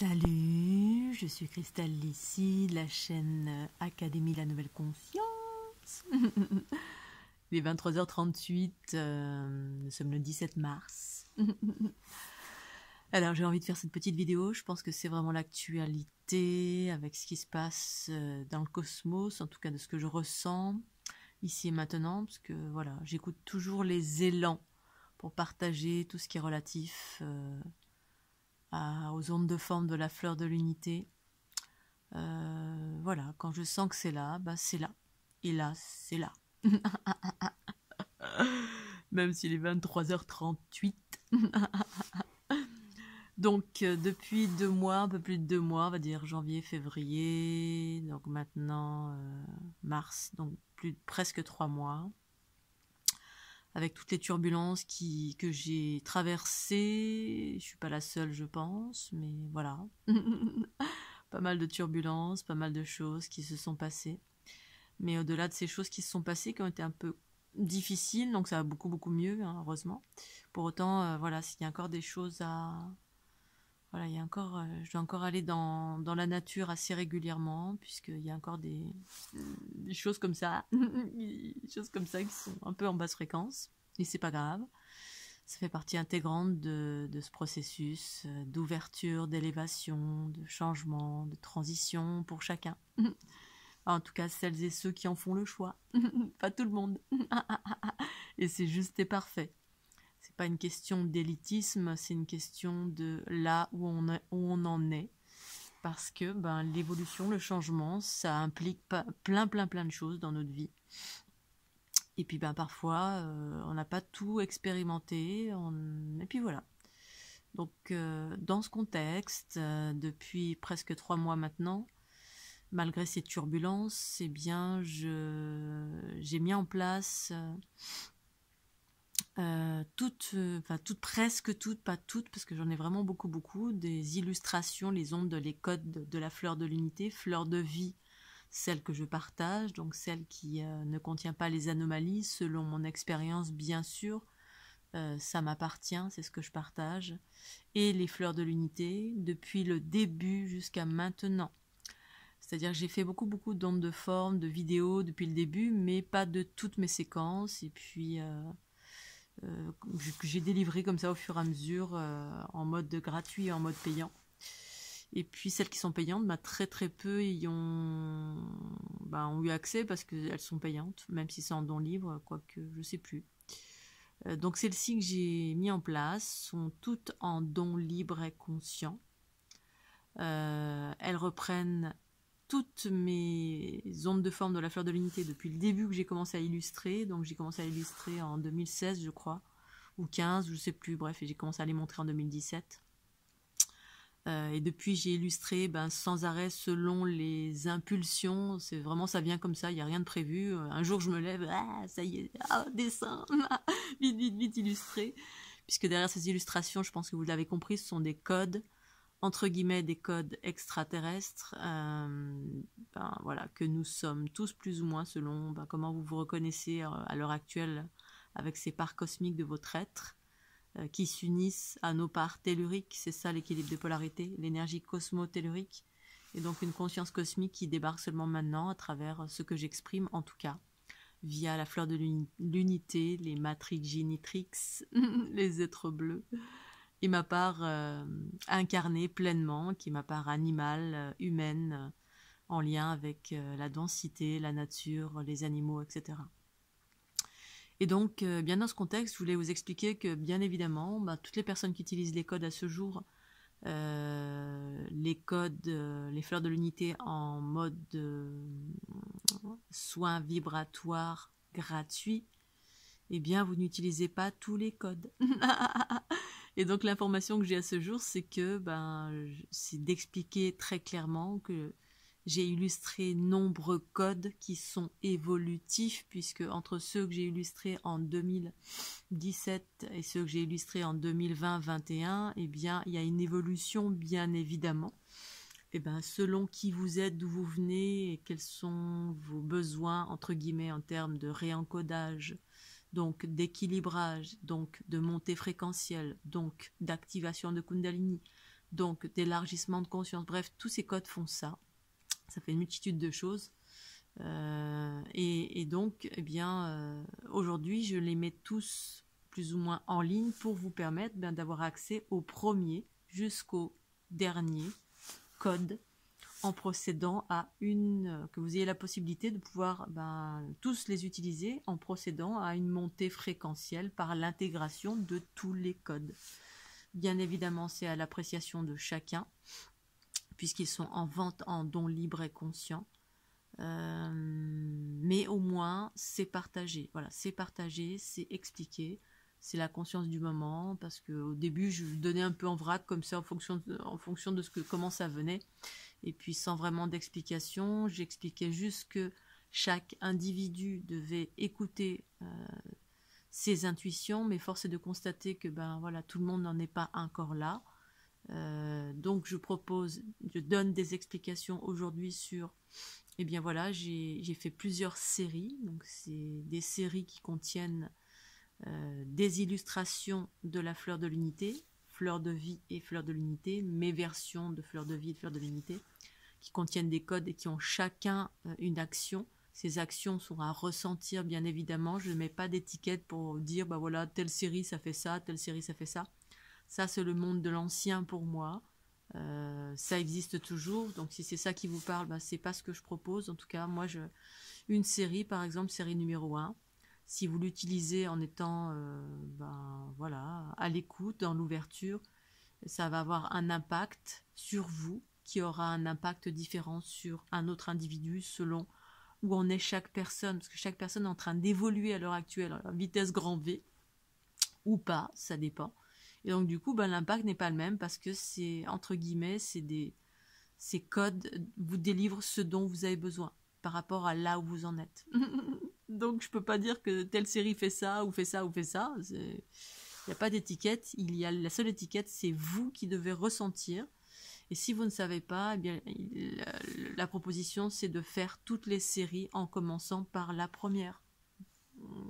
Salut, je suis Christelle Lissy de la chaîne Académie de la Nouvelle Conscience. Il est 23h38, nous sommes le 17 mars. Alors j'ai envie de faire cette petite vidéo, je pense que c'est vraiment l'actualité avec ce qui se passe dans le cosmos, en tout cas de ce que je ressens ici et maintenant, parce que voilà, j'écoute toujours les élans pour partager tout ce qui est relatif aux ondes de forme de la fleur de l'unité. Voilà, quand je sens que c'est là, bah c'est là. Et là, c'est là. Même s'il est 23h38. Donc, depuis 2 mois, un peu plus de 2 mois, on va dire janvier, février, donc maintenant mars, donc presque 3 mois, avec toutes les turbulences que j'ai traversées. Je suis pas la seule, je pense, mais voilà. Pas mal de turbulences, pas mal de choses qui se sont passées. Mais au-delà de ces choses qui se sont passées, qui ont été un peu difficiles, donc ça va beaucoup beaucoup mieux, hein, heureusement. Pour autant, voilà, s'il y a encore des choses à... Voilà, il y a encore, je dois encore aller dans la nature assez régulièrement, puisqu'il y a encore des choses comme ça, des choses comme ça qui sont un peu en basse fréquence, et c'est pas grave. Ça fait partie intégrante de ce processus d'ouverture, d'élévation, de changement, de transition pour chacun. En tout cas, celles et ceux qui en font le choix. Pas tout le monde. Et c'est juste et parfait. C'est pas une question d'élitisme, c'est une question de là où on en est. Parce que l'évolution, le changement, ça implique plein de choses dans notre vie. Et puis parfois, on n'a pas tout expérimenté. Et puis voilà. Donc dans ce contexte, depuis presque 3 mois maintenant, malgré ces turbulences, eh bien, j'ai mis en place presque toutes, pas toutes, parce que j'en ai vraiment beaucoup, des illustrations, les ondes, les codes de la fleur de l'unité, fleur de vie, celle que je partage, donc celle qui ne contient pas les anomalies, selon mon expérience, bien sûr, ça m'appartient, c'est ce que je partage, et les fleurs de l'unité, depuis le début jusqu'à maintenant. C'est-à-dire que j'ai fait beaucoup d'ondes de forme, de vidéos depuis le début, mais pas de toutes mes séquences. Et puis, j'ai délivré comme ça au fur et à mesure, en mode gratuit et en mode payant. Et puis, celles qui sont payantes, très peu ont eu accès parce qu'elles sont payantes, même si c'est en don libre, quoique je ne sais plus. Donc, celles-ci que j'ai mis en place sont toutes en don libre et conscient. Elles reprennent toutes mes ondes de forme de la fleur de l'unité depuis le début que j'ai commencé à illustrer. Donc j'ai commencé à illustrer en 2016 je crois, ou 15, je sais plus, bref, et j'ai commencé à les montrer en 2017. Et depuis j'ai illustré sans arrêt selon les impulsions, c'est vraiment, ça vient comme ça, il n'y a rien de prévu. Un jour je me lève, ça y est, dessin, vite illustrer. Puisque derrière ces illustrations, je pense que vous l'avez compris, ce sont des codes, entre guillemets des codes extraterrestres, voilà, que nous sommes tous plus ou moins selon comment vous vous reconnaissez à l'heure actuelle avec ces parts cosmiques de votre être, qui s'unissent à nos parts telluriques. C'est ça l'équilibre de polarité, l'énergie cosmo-tellurique, et donc une conscience cosmique qui débarque seulement maintenant à travers ce que j'exprime, en tout cas via la fleur de l'unité, les matrix génitrix, les êtres bleus, et ma part incarnée pleinement, qui est ma part animale, humaine, en lien avec la densité, la nature, les animaux, etc. Et donc, bien dans ce contexte, je voulais vous expliquer que, bien évidemment, toutes les personnes qui utilisent les codes à ce jour, les codes, les fleurs de l'unité en mode soin vibratoire gratuit, eh bien, vous n'utilisez pas tous les codes. Et donc l'information que j'ai à ce jour, c'est que c'est d'expliquer très clairement que j'ai illustré nombreux codes qui sont évolutifs, puisque entre ceux que j'ai illustrés en 2017 et ceux que j'ai illustrés en 2020-21, eh bien, il y a une évolution, bien évidemment. Et selon qui vous êtes, d'où vous venez, et quels sont vos besoins, entre guillemets, en termes de réencodage, donc d'équilibrage, donc de montée fréquentielle, donc d'activation de Kundalini, donc d'élargissement de conscience. Bref, tous ces codes font ça. Ça fait une multitude de choses. Et donc, eh bien, aujourd'hui, je les mets tous plus ou moins en ligne pour vous permettre d'avoir accès au premier jusqu'au dernier code en procédant à que vous ayez la possibilité de pouvoir tous les utiliser en procédant à une montée fréquentielle par l'intégration de tous les codes. Bien évidemment, c'est à l'appréciation de chacun, puisqu'ils sont en vente en don libre et conscient. Mais au moins, c'est partagé. Voilà, c'est partagé, c'est expliqué. C'est la conscience du moment, parce qu'au début, je donnais un peu en vrac, comme ça, en fonction de comment ça venait. Et puis, sans vraiment d'explication, j'expliquais juste que chaque individu devait écouter ses intuitions, mais force est de constater que tout le monde n'en est pas encore là. Donc je donne des explications aujourd'hui sur, j'ai fait plusieurs séries, donc c'est des séries qui contiennent des illustrations de la fleur de l'unité, fleur de vie et fleur de l'unité, mes versions de fleur de vie et de fleur de l'unité, qui contiennent des codes et qui ont chacun une action. Ces actions sont à ressentir, bien évidemment. Je ne mets pas d'étiquette pour dire, telle série ça fait ça, telle série ça fait ça. Ça, c'est le monde de l'ancien pour moi. Ça existe toujours. Donc, si c'est ça qui vous parle, c'est pas ce que je propose. En tout cas, moi, une série, par exemple, série numéro 1, si vous l'utilisez en étant à l'écoute, dans l'ouverture, ça va avoir un impact sur vous qui aura un impact différent sur un autre individu selon où en est chaque personne, parce que chaque personne est en train d'évoluer à l'heure actuelle à vitesse grand V, ou pas, ça dépend. Et donc du coup, l'impact n'est pas le même, parce que c'est, entre guillemets, ces codes vous délivrent ce dont vous avez besoin, par rapport à là où vous en êtes. Donc je peux pas dire que telle série fait ça, ou fait ça, ou fait ça. Il n'y a pas d'étiquette, la seule étiquette, c'est vous qui devez ressentir. Et si vous ne savez pas, la proposition, c'est de faire toutes les séries en commençant par la première.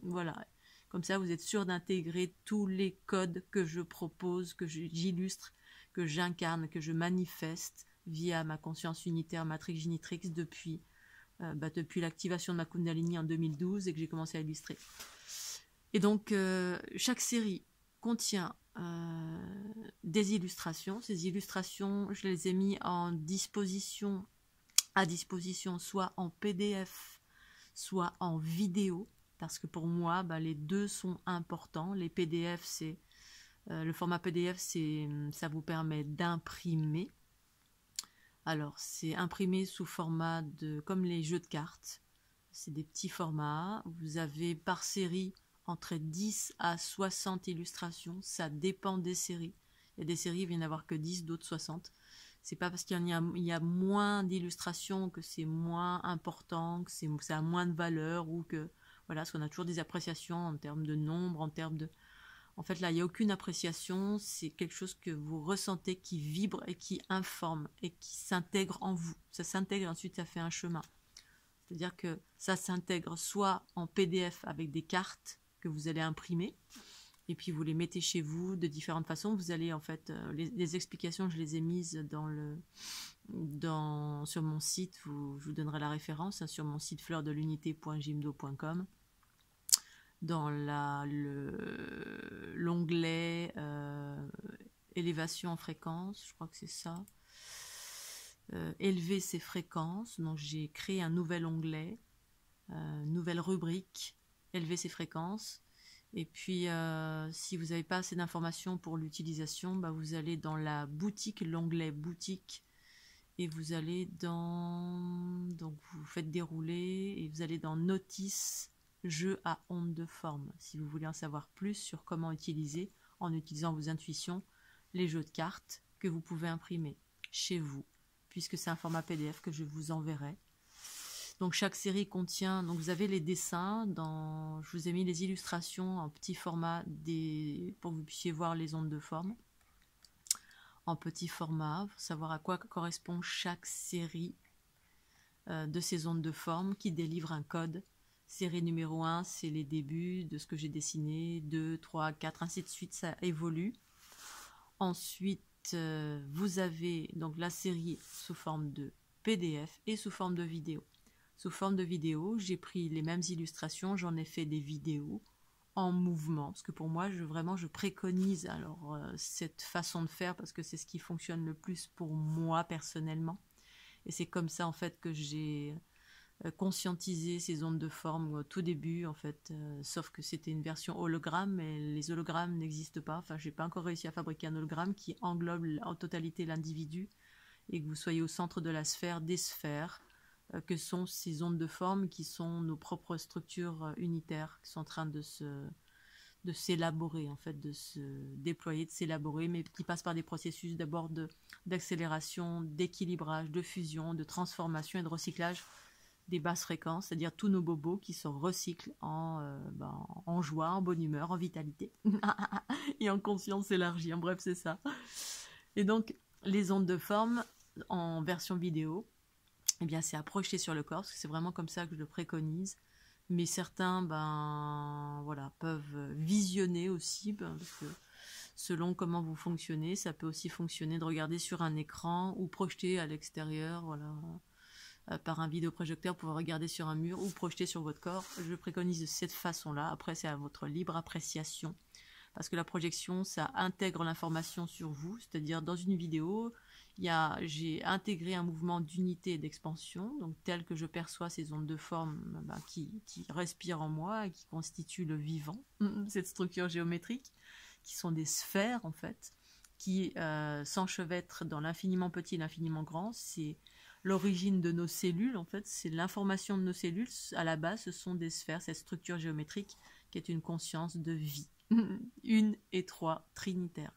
Voilà. Comme ça, vous êtes sûr d'intégrer tous les codes que je propose, que j'illustre, que j'incarne, que je manifeste via ma conscience unitaire Matrix Genitrix depuis l'activation de ma Kundalini en 2012 et que j'ai commencé à illustrer. Et donc, chaque série contient des illustrations. Ces illustrations, je les ai mis à disposition soit en PDF, soit en vidéo, parce que pour moi, les deux sont importants. Les PDF, le format PDF, ça vous permet d'imprimer. Alors, c'est imprimé sous format comme les jeux de cartes. C'est des petits formats. Vous avez par série entre 10 à 60 illustrations. Ça dépend des séries. Il y a des séries, il vient d'y avoir que 10, d'autres 60. C'est pas parce qu'il y a moins d'illustrations que c'est moins important, que ça a moins de valeur, ou que, parce qu'on a toujours des appréciations en termes de nombre, en termes de... En fait, là, il n'y a aucune appréciation, c'est quelque chose que vous ressentez, qui vibre et qui informe et qui s'intègre en vous. Ça s'intègre, ensuite ça fait un chemin. C'est-à-dire que ça s'intègre soit en PDF avec des cartes que vous allez imprimer, et puis vous les mettez chez vous de différentes façons. Vous allez, en fait, les explications, je les ai mises sur mon site, je vous donnerai la référence, sur mon site fleurdelunité.jimdo.com. Dans l'onglet élévation en fréquence, je crois que c'est ça, élever ses fréquences. Donc j'ai créé un nouvel onglet, nouvelle rubrique, élever ses fréquences. Et puis si vous n'avez pas assez d'informations pour l'utilisation, vous allez dans la boutique, l'onglet boutique, et vous allez donc vous faites dérouler et vous allez dans notice jeu à onde de forme, si vous voulez en savoir plus sur comment utiliser, en utilisant vos intuitions, les jeux de cartes que vous pouvez imprimer chez vous, puisque c'est un format PDF que je vous enverrai. Donc chaque série contient, donc vous avez les dessins, je vous ai mis les illustrations en petit format pour que vous puissiez voir les ondes de forme en petit format, pour savoir à quoi correspond chaque série de ces ondes de forme qui délivre un code. Série numéro 1, c'est les débuts de ce que j'ai dessiné, 2, 3, 4, ainsi de suite, ça évolue. Ensuite, vous avez donc la série sous forme de PDF et sous forme de vidéo. Sous forme de vidéo, j'ai pris les mêmes illustrations, j'en ai fait des vidéos en mouvement, parce que pour moi, je préconise alors cette façon de faire, parce que c'est ce qui fonctionne le plus pour moi personnellement. Et c'est comme ça, en fait, que j'ai conscientisé ces ondes de forme au tout début, en fait, sauf que c'était une version hologramme, et les hologrammes n'existent pas. Enfin, j'ai pas encore réussi à fabriquer un hologramme qui englobe en totalité l'individu, et que vous soyez au centre de la sphère des sphères, que sont ces ondes de forme qui sont nos propres structures unitaires qui sont en train de s'élaborer, en fait, de se déployer, de s'élaborer, mais qui passent par des processus d'abord d'accélération, d'équilibrage, de fusion, de transformation et de recyclage des basses fréquences, c'est-à-dire tous nos bobos qui se recyclent en joie, en bonne humeur, en vitalité et en conscience élargie. En bref, c'est ça. Et donc, les ondes de forme en version vidéo, eh bien, c'est à projeter sur le corps, parce que c'est vraiment comme ça que je le préconise. Mais certains, voilà, peuvent visionner aussi, parce que selon comment vous fonctionnez, ça peut aussi fonctionner de regarder sur un écran ou projeter à l'extérieur, voilà, par un vidéoprojecteur pour regarder sur un mur ou projeter sur votre corps. Je préconise de cette façon-là. Après, c'est à votre libre appréciation. Parce que la projection, ça intègre l'information sur vous. C'est-à-dire, dans une vidéo, j'ai intégré un mouvement d'unité et d'expansion, donc tel que je perçois ces ondes de forme qui respirent en moi et qui constituent le vivant, cette structure géométrique, qui sont des sphères, en fait, qui s'enchevêtrent dans l'infiniment petit et l'infiniment grand. C'est l'origine de nos cellules, en fait, c'est l'information de nos cellules. À la base, ce sont des sphères, cette structure géométrique qui est une conscience de vie. Une et trois, trinitaire,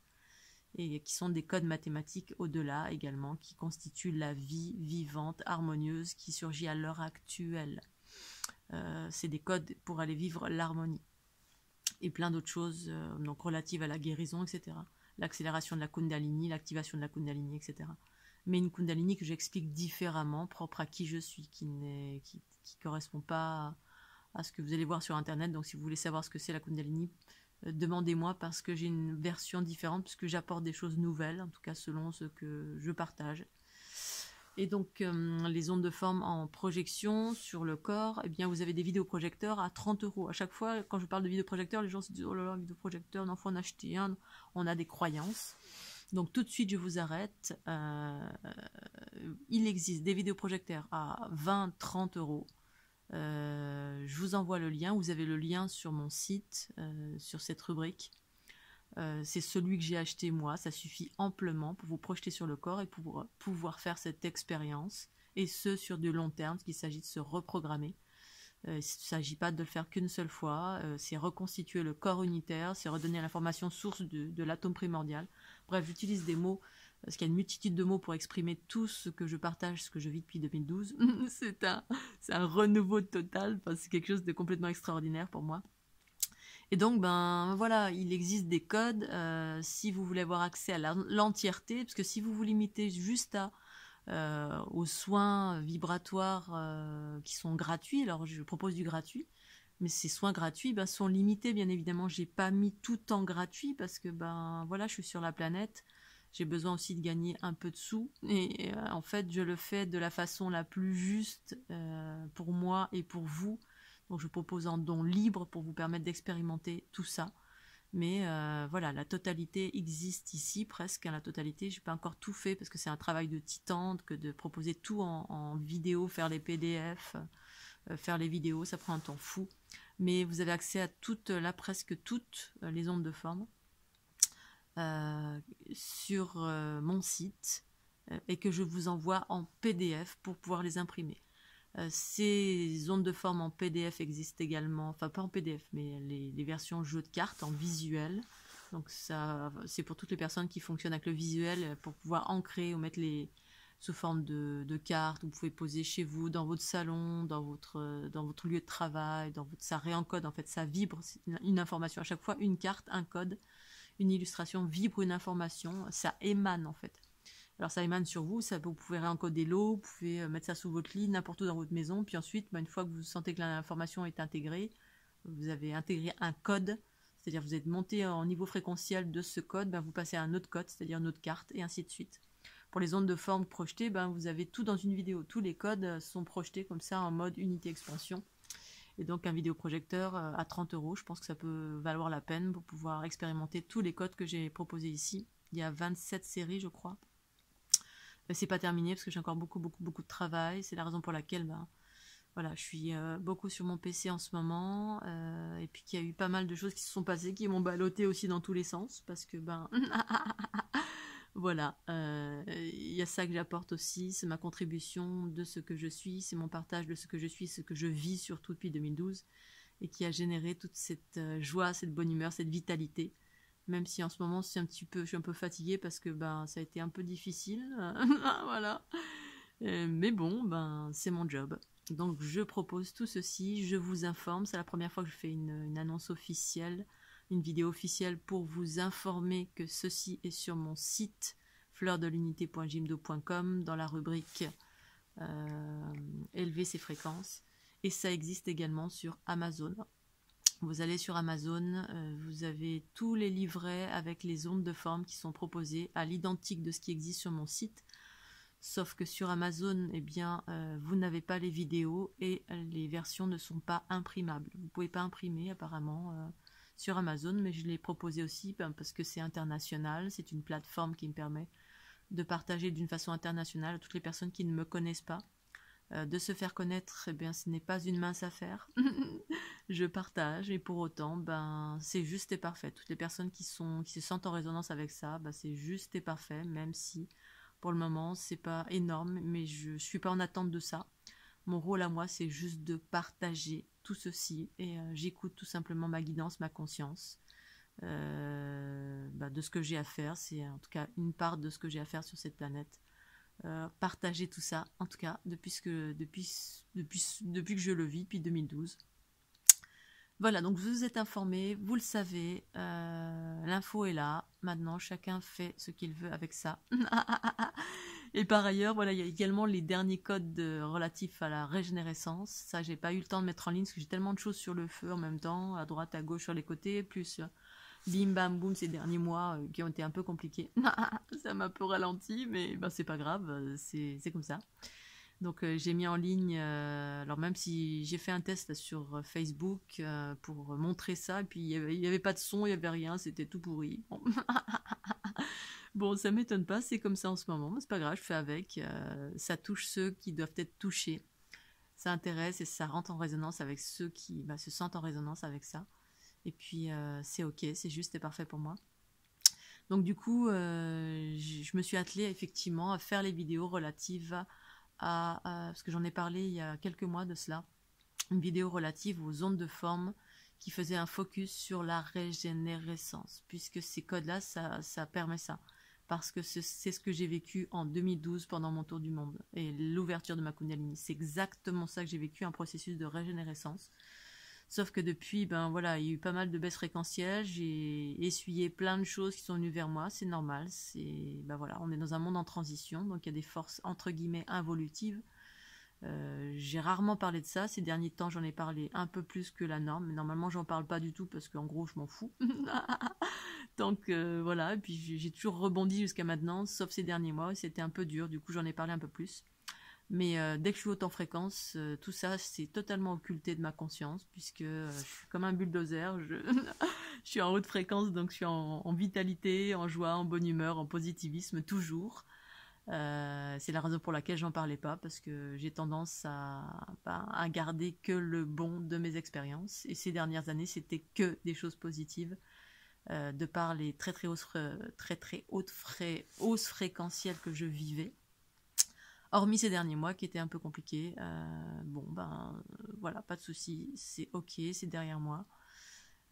et qui sont des codes mathématiques au-delà également, qui constituent la vie vivante, harmonieuse, qui surgit à l'heure actuelle. C'est des codes pour aller vivre l'harmonie. Et plein d'autres choses donc relatives à la guérison, etc. L'accélération de la Kundalini, l'activation de la Kundalini, etc. Mais une Kundalini que j'explique différemment, propre à qui je suis, qui ne correspond pas à ce que vous allez voir sur Internet. Donc si vous voulez savoir ce que c'est la Kundalini, demandez-moi, parce que j'ai une version différente, puisque j'apporte des choses nouvelles, en tout cas selon ce que je partage. Et donc les ondes de forme en projection sur le corps, eh bien vous avez des vidéoprojecteurs à 30 €. À chaque fois, quand je parle de vidéoprojecteurs, les gens se disent « Oh là là, vidéoprojecteur, non, faut en acheter un ». On a des croyances. Donc tout de suite, je vous arrête. Il existe des vidéoprojecteurs à 20-30 €. Je vous envoie le lien, vous avez le lien sur mon site, sur cette rubrique. C'est celui que j'ai acheté moi, ça suffit amplement pour vous projeter sur le corps et pour pouvoir faire cette expérience, et ce sur du long terme, parce qu'il s'agit de se reprogrammer. Il ne s'agit pas de le faire qu'une seule fois, c'est reconstituer le corps unitaire, c'est redonner l'information source de l'atome primordial. Bref, j'utilise des mots, parce qu'il y a une multitude de mots pour exprimer tout ce que je partage, ce que je vis depuis 2012. c'est un renouveau total, c'est quelque chose de complètement extraordinaire pour moi. Et donc, voilà, il existe des codes, si vous voulez avoir accès à l'entièreté, parce que si vous vous limitez juste aux soins vibratoires qui sont gratuits, alors je propose du gratuit, mais ces soins gratuits sont limités, bien évidemment. J'ai pas mis tout en gratuit, parce que voilà, je suis sur la planète, j'ai besoin aussi de gagner un peu de sous, et en fait je le fais de la façon la plus juste pour moi et pour vous. Donc je propose un don libre pour vous permettre d'expérimenter tout ça. Mais voilà, la totalité existe ici, presque la totalité. Je n'ai pas encore tout fait, parce que c'est un travail de titan que de proposer tout en vidéo, faire les PDF, faire les vidéos, ça prend un temps fou. Mais vous avez accès à presque toutes les ondes de forme sur mon site, et que je vous envoie en PDF pour pouvoir les imprimer. Ces ondes de forme en PDF existent également, enfin pas en PDF, mais les versions jeux de cartes en visuel. Donc ça, c'est pour toutes les personnes qui fonctionnent avec le visuel, pour pouvoir ancrer ou mettre sous forme de cartes. Vous pouvez poser chez vous, dans votre salon, dans votre lieu de travail, ça réencode, en fait, ça vibre une information. À chaque fois, une carte, un code, une illustration vibre une information, ça émane, en fait. Alors ça émane sur vous, vous pouvez réencoder l'eau, vous pouvez mettre ça sous votre lit, n'importe où dans votre maison, puis ensuite, une fois que vous sentez que l'information est intégrée, vous avez intégré un code, c'est-à-dire vous êtes monté en niveau fréquentiel de ce code, ben, vous passez à un autre code, c'est-à-dire une autre carte, et ainsi de suite. Pour les ondes de forme projetées, ben, vous avez tout dans une vidéo. Tous les codes sont projetés comme ça en mode unité expansion. Et donc un vidéoprojecteur à 30 €, je pense que ça peut valoir la peine pour pouvoir expérimenter tous les codes que j'ai proposés ici. Il y a 27 séries, je crois. C'est pas terminé parce que j'ai encore beaucoup de travail. C'est la raison pour laquelle ben, voilà, je suis beaucoup sur mon PC en ce moment. Et puis qu'il y a eu pas mal de choses qui se sont passées, qui m'ont ballotté aussi dans tous les sens. Parce que ben... Voilà, il y a ça que j'apporte aussi, c'est ma contribution de ce que je suis, c'est mon partage de ce que je suis, ce que je vis surtout depuis 2012, et qui a généré toute cette joie, cette bonne humeur, cette vitalité. Même si en ce moment je suis un peu fatiguée parce que ben ça a été un peu difficile, voilà. Mais bon, ben c'est mon job. Donc je propose tout ceci, je vous informe, c'est la première fois que je fais une annonce officielle, une vidéo officielle pour vous informer que ceci est sur mon site fleurdelunité.jimdo.com dans la rubrique élever ses fréquences, et ça existe également sur Amazon. Vous allez sur Amazon, vous avez tous les livrets avec les ondes de forme qui sont proposées à l'identique de ce qui existe sur mon site, sauf que sur Amazon, eh bien, vous n'avez pas les vidéos et les versions ne sont pas imprimables. Vous ne pouvez pas imprimer apparemment sur Amazon, mais je l'ai proposé aussi parce que c'est international, c'est une plateforme qui me permet de partager d'une façon internationale à toutes les personnes qui ne me connaissent pas. De se faire connaître, eh bien, ce n'est pas une mince affaire. Je partage et pour autant, ben, c'est juste et parfait. Toutes les personnes qui se sentent en résonance avec ça, ben, c'est juste et parfait, même si pour le moment, c'est pas énorme, mais je suis pas en attente de ça. Mon rôle à moi, c'est juste de partager tout ceci et j'écoute tout simplement ma guidance, ma conscience de ce que j'ai à faire. C'est en tout cas une part de ce que j'ai à faire sur cette planète. Partager tout ça, en tout cas, depuis que je le vis, depuis 2012. Voilà, donc vous êtes informés, vous le savez, l'info est là, maintenant chacun fait ce qu'il veut avec ça. Et par ailleurs, voilà, il y a également les derniers codes relatifs à la régénérescence. Ça, j'ai pas eu le temps de mettre en ligne parce que j'ai tellement de choses sur le feu en même temps, à droite, à gauche, sur les côtés, plus bim bam boum ces derniers mois qui ont été un peu compliqués. Ça m'a un peu ralenti, mais ben, c'est pas grave, c'est comme ça. Donc j'ai mis en ligne, alors même si j'ai fait un test sur Facebook pour montrer ça, et puis il y avait pas de son, il y avait rien, c'était tout pourri. Bon, bon ça m'étonne pas, c'est comme ça en ce moment, mais c'est pas grave, je fais avec. Ça touche ceux qui doivent être touchés, ça intéresse et ça rentre en résonance avec ceux qui se sentent en résonance avec ça. Et puis c'est ok, c'est juste et parfait pour moi. Donc du coup, je me suis attelée effectivement à faire les vidéos relatives parce que j'en ai parlé il y a quelques mois de cela, une vidéo relative aux ondes de forme qui faisait un focus sur la régénérescence, puisque ces codes-là, ça permet ça. Parce que c'est ce que j'ai vécu en 2012 pendant mon tour du monde et l'ouverture de ma Kundalini. C'est exactement ça que j'ai vécu, un processus de régénérescence. Sauf que depuis, ben voilà, il y a eu pas mal de baisses fréquentielles, j'ai essuyé plein de choses qui sont venues vers moi, c'est normal, ben voilà, on est dans un monde en transition, donc il y a des forces entre guillemets involutives. J'ai rarement parlé de ça, ces derniers temps j'en ai parlé un peu plus que la norme, mais normalement j'en parle pas du tout parce qu'en gros je m'en fous. Donc voilà, et puis j'ai toujours rebondi jusqu'à maintenant, sauf ces derniers mois, c'était un peu dur, du coup j'en ai parlé un peu plus. Mais dès que je suis haute en fréquence, tout ça c'est totalement occulté de ma conscience, puisque je suis comme un bulldozer, je suis en haute fréquence, donc je suis en vitalité, en joie, en bonne humeur, en positivisme, toujours. C'est la raison pour laquelle j'en parlais pas, parce que j'ai tendance à garder que le bon de mes expériences, et ces dernières années c'était que des choses positives, de par les très hautes fréquentielles que je vivais. Hormis ces derniers mois qui étaient un peu compliqués, voilà, pas de souci, c'est ok, c'est derrière moi.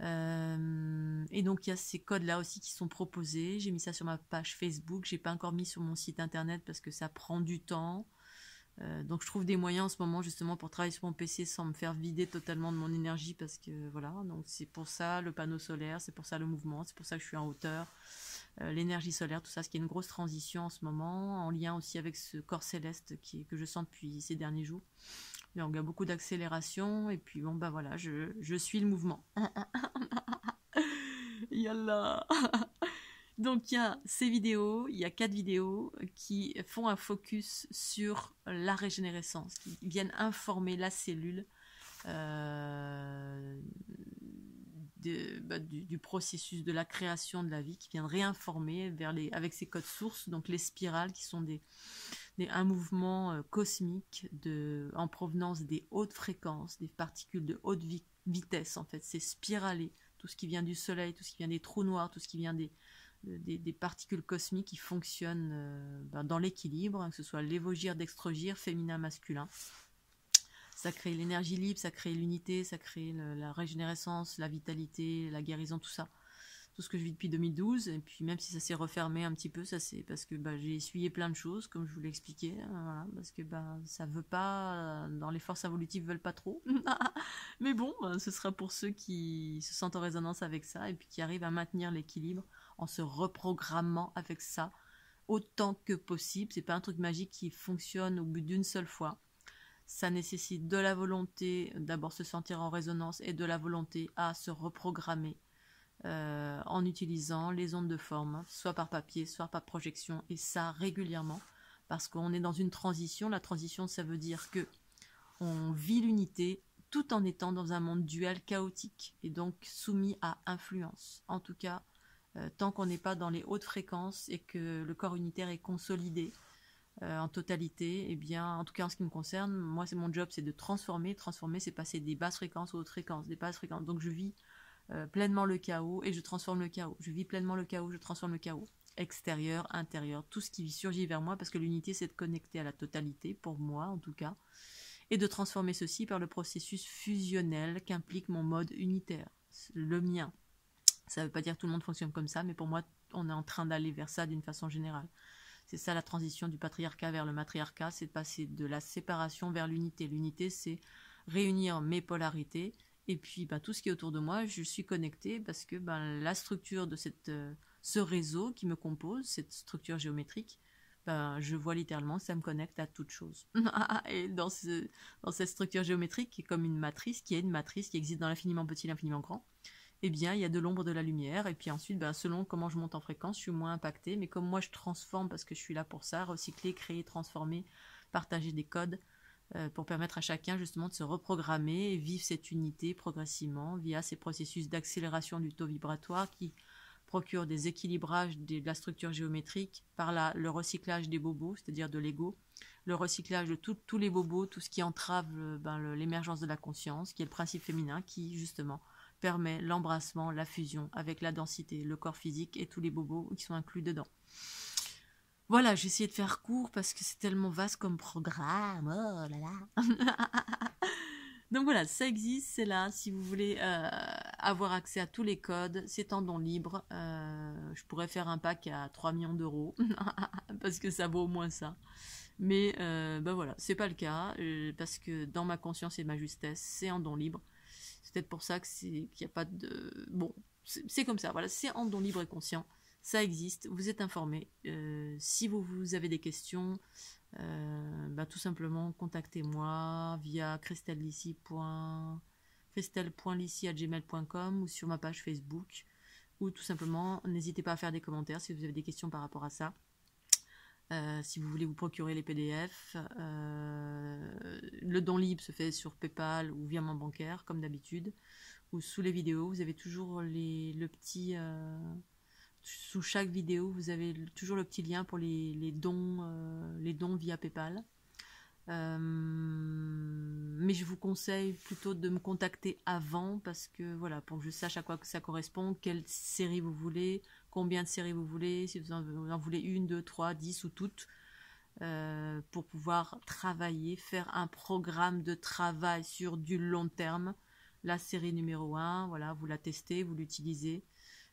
Et donc il y a ces codes-là aussi qui sont proposés. J'ai mis ça sur ma page Facebook, j'ai pas encore mis sur mon site internet parce que ça prend du temps. Donc je trouve des moyens en ce moment justement pour travailler sur mon PC sans me faire vider totalement de mon énergie, parce que voilà, donc c'est pour ça le panneau solaire, c'est pour ça le mouvement, c'est pour ça que je suis en hauteur. L'énergie solaire, tout ça, ce qui est une grosse transition en ce moment, en lien aussi avec ce corps céleste que je sens depuis ces derniers jours. Donc il y a beaucoup d'accélération, et puis bon bah voilà, je suis le mouvement. Yallah. Donc il y a ces vidéos, il y a 4 vidéos qui font un focus sur la régénérescence, qui viennent informer la cellule du processus de la création de la vie, qui viennent réinformer avec ces codes sources, donc les spirales qui sont un mouvement cosmique en provenance des hautes fréquences, des particules de haute vitesse en fait, c'est spiralé, tout ce qui vient du soleil, tout ce qui vient des trous noirs, tout ce qui vient des particules cosmiques qui fonctionnent dans l'équilibre, hein, que ce soit l'évogire, dextrogire, féminin, masculin. Ça crée l'énergie libre, ça crée l'unité, ça crée la régénérescence, la vitalité, la guérison, tout ça. Tout ce que je vis depuis 2012, et puis même si ça s'est refermé un petit peu, ça c'est parce que j'ai essuyé plein de choses, comme je vous l'ai expliqué, voilà, parce que ça veut pas, dans les forces évolutives veulent pas trop. Mais bon, ce sera pour ceux qui se sentent en résonance avec ça, et puis qui arrivent à maintenir l'équilibre en se reprogrammant avec ça autant que possible. C'est pas un truc magique qui fonctionne au bout d'une seule fois. Ça nécessite de la volonté, d'abord se sentir en résonance, et de la volonté à se reprogrammer en utilisant les ondes de forme, soit par papier, soit par projection, et ça régulièrement, parce qu'on est dans une transition. La transition, ça veut dire que on vit l'unité tout en étant dans un monde dual chaotique, et donc soumis à influence. En tout cas, tant qu'on n'est pas dans les hautes fréquences et que le corps unitaire est consolidé en totalité, eh bien, en tout cas en ce qui me concerne, moi c'est mon job, c'est de transformer. Transformer, c'est passer des basses fréquences aux hautes fréquences, des basses fréquences. Donc je vis pleinement le chaos et je transforme le chaos. Je vis pleinement le chaos, je transforme le chaos. Extérieur, intérieur, tout ce qui surgit vers moi, parce que l'unité c'est de connecter à la totalité, pour moi en tout cas, et de transformer ceci par le processus fusionnel qu'implique mon mode unitaire, le mien. Ça ne veut pas dire que tout le monde fonctionne comme ça, mais pour moi on est en train d'aller vers ça d'une façon générale. C'est ça la transition du patriarcat vers le matriarcat, c'est de passer de la séparation vers l'unité. L'unité, c'est réunir mes polarités, et puis tout ce qui est autour de moi, je suis connectée parce que la structure de ce réseau qui me compose, cette structure géométrique, je vois littéralement que ça me connecte à toute chose. Et dans cette structure géométrique qui est comme une matrice, qui existe dans l'infiniment petit, l'infiniment grand, eh bien, il y a de l'ombre, de la lumière, et puis ensuite, selon comment je monte en fréquence, je suis moins impactée, mais comme moi je transforme parce que je suis là pour ça, recycler, créer, transformer, partager des codes, pour permettre à chacun justement de se reprogrammer et vivre cette unité progressivement via ces processus d'accélération du taux vibratoire qui procurent des équilibrages de la structure géométrique par le recyclage des bobos, c'est-à-dire de l'ego, le recyclage de tous les bobos, tout ce qui entrave l'émergence de la conscience, qui est le principe féminin, qui justement permet l'embrassement, la fusion avec la densité, le corps physique et tous les bobos qui sont inclus dedans. Voilà, j'ai essayé de faire court parce que c'est tellement vaste comme programme. Oh là là. Donc voilà, ça existe, c'est là. Si vous voulez avoir accès à tous les codes, c'est en don libre. Je pourrais faire un pack à 3 millions d'euros parce que ça vaut au moins ça. Mais voilà, c'est pas le cas parce que dans ma conscience et ma justesse, c'est en don libre. C'est peut-être pour ça qu'il n'y a pas de... Bon, c'est comme ça, voilà, c'est en don libre et conscient. Ça existe, vous êtes informés. Si vous avez des questions, tout simplement contactez-moi via christelle.lissi@gmail.com ou sur ma page Facebook, ou tout simplement n'hésitez pas à faire des commentaires si vous avez des questions par rapport à ça. Si vous voulez vous procurer les PDF, le don libre se fait sur PayPal ou virement bancaire comme d'habitude, ou sous les vidéos vous avez toujours le petit sous chaque vidéo vous avez toujours le petit lien pour les dons via PayPal. Mais je vous conseille plutôt de me contacter avant, parce que voilà, pour que je sache à quoi ça correspond, quelle série vous voulez, combien de séries vous voulez, si vous en voulez 1, 2, 3, 10 ou toutes, pour pouvoir travailler, faire un programme de travail sur du long terme. La série numéro 1, voilà, vous la testez, vous l'utilisez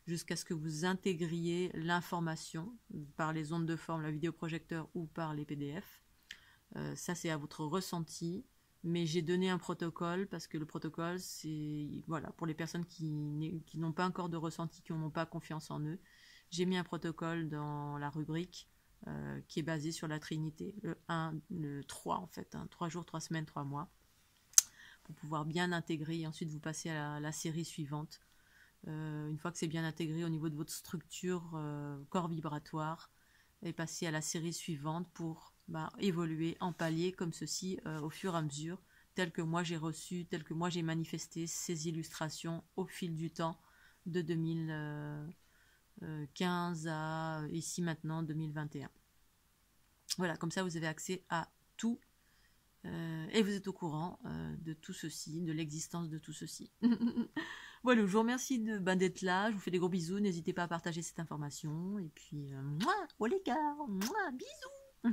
jusqu'à ce que vous intégriez l'information par les ondes de forme, la vidéoprojecteur ou par les PDF. Ça c'est à votre ressenti, mais j'ai donné un protocole parce que le protocole c'est voilà, pour les personnes qui n'ont pas encore de ressenti, qui n'ont pas confiance en eux. J'ai mis un protocole dans la rubrique qui est basé sur la Trinité, le 1, le 3 en fait, 3 jours, 3 semaines, 3 mois, pour pouvoir bien intégrer et ensuite vous passer à la série suivante Une fois que c'est bien intégré au niveau de votre structure corps vibratoire, et passer à la série suivante pour évoluer en palier comme ceci au fur et à mesure, tel que moi j'ai reçu, tel que moi j'ai manifesté ces illustrations au fil du temps de 2015 à ici maintenant 2021. Voilà, comme ça vous avez accès à tout et vous êtes au courant de tout ceci, de l'existence de tout ceci. Voilà, je vous remercie d'être là, je vous fais des gros bisous, n'hésitez pas à partager cette information, et puis, mouah, oh les gars, mouah, bisous.